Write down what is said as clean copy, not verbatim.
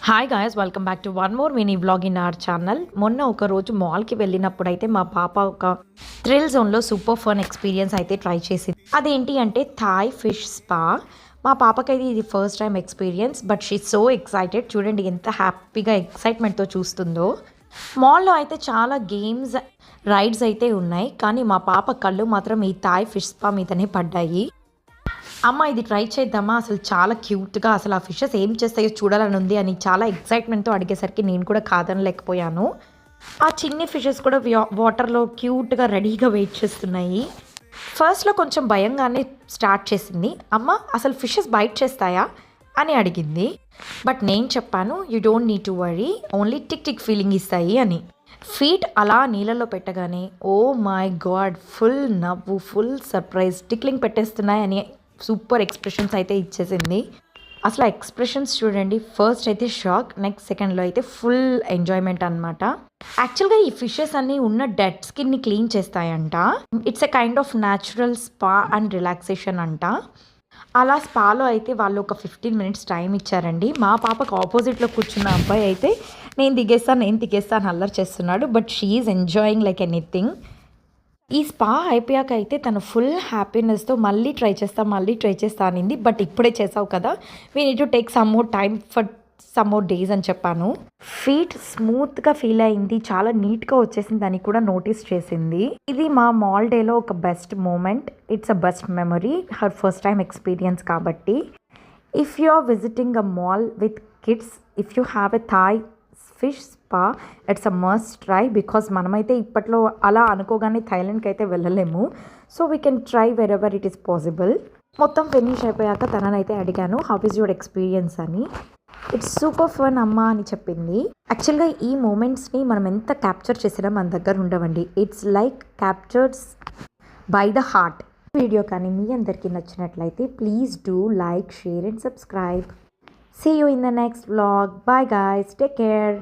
Hi guys, welcome back to one more mini vlog in our channel. మొన్న ఒక రోజు మాల్కి వెళ్ళినప్పుడు అయితే మా పాప ఒక థ్రిల్ జోన్లో సూపర్ ఫన్ ఎక్స్పీరియన్స్ అయితే ట్రై చేసింది. అదేంటి అంటే థాయ్ ఫిష్ స్పా. మా పాపకైతే ఇది first time experience, but she so excited. చూడండి ఎంత హ్యాపీగా ఎక్సైట్మెంట్తో చూస్తుందో. మాల్లో అయితే చాలా గేమ్స్ రైడ్స్ అయితే ఉన్నాయి, కానీ మా పాప కళ్ళు మాత్రం ఈ థాయ్ ఫిష్ స్పా మీదనే పడ్డాయి. అమ్మ ఇది ట్రై చేద్దామా, అసలు చాలా క్యూట్గా, అసలు ఆ ఫిషెస్ ఏం చేస్తాయో చూడాలని ఉంది అని చాలా ఎక్సైట్మెంట్తో అడిగేసరికి నేను కూడా కాదనలేకపోయాను. ఆ చిన్ని ఫిషెస్ కూడా వాటర్లో క్యూట్గా రెడీగా వెయిట్ చేస్తున్నాయి. ఫస్ట్లో కొంచెం భయంగానే స్టార్ట్ చేసింది. అమ్మ అసలు ఫిషెస్ బైట్ చేస్తాయా అని అడిగింది. బట్ నేను చెప్పాను, you don't need to worry, only tick tick feeling ఇస్తాయి అని. ఫీట్ అలా నీళ్ళలో పెట్టగానే ఓ మై గాడ్, ఫుల్ నవ్వు, ఫుల్ సర్ప్రైజ్, టిక్లింగ్ పెట్టేస్తున్నాయి అని సూపర్ ఎక్స్ప్రెషన్స్ అయితే ఇచ్చేసింది. అసలు ఎక్స్ప్రెషన్స్ చూడండి, ఫస్ట్ అయితే షాక్, నెక్స్ట్ సెకండ్లో అయితే ఫుల్ ఎంజాయ్మెంట్ అనమాట. యాక్చువల్గా ఈ ఫిషెస్ అన్నీ ఉన్న డెడ్ స్కిన్ని క్లీన్ చేస్తాయంట. It's a kind of natural spa and relaxation అంట. అలా స్పాలో అయితే వాళ్ళు ఒక 15 minutes టైం ఇచ్చారండి. మా పాపకు ఆపోజిట్లో కూర్చున్న అబ్బాయి అయితే నేను దిగేస్తాను అల్లరి చేస్తున్నాడు. But she is enjoying like anything. ఈ స్పా అయిపోయాక అయితే తను ఫుల్ హ్యాపీనెస్తో మళ్ళీ ట్రై చేస్తా అనింది. బట్ ఇప్పుడే చేసావు కదా, we need to take some more time for some more days అని చెప్పాను. ఫీట్ స్మూత్గా ఫీల్ అయింది, చాలా నీట్గా వచ్చేసింది అని కూడా నోటీస్ చేసింది. ఇది మా మాల్ డేలో ఒక best moment. It's a best memory, her first time experience కాబట్టి. If you are visiting a mall with kids, if you have a Thai fish spa, it's a must try. Because మనమైతే ఇప్పట్లో అలా అనుకోగానే థైలాండ్కి అయితే వెళ్ళలేము. So we can try wherever it is possible. మొత్తం finish అయిపోయాక తననైతే అడిగాను, హౌ ఈజ్ యువర్ ఎక్స్పీరియన్స్ అని. ఇట్స్ సూపర్ ఫన్ అమ్మా అని చెప్పింది. యాక్చువల్గా ఈ మూమెంట్స్ని మనం ఎంత క్యాప్చర్ చేసినా మన దగ్గర ఉండవండి. It's like captures by the heart. Video కానీ మీ అందరికీ నచ్చినట్లయితే please do like, share and subscribe. See you in the next vlog. Bye guys. Take care.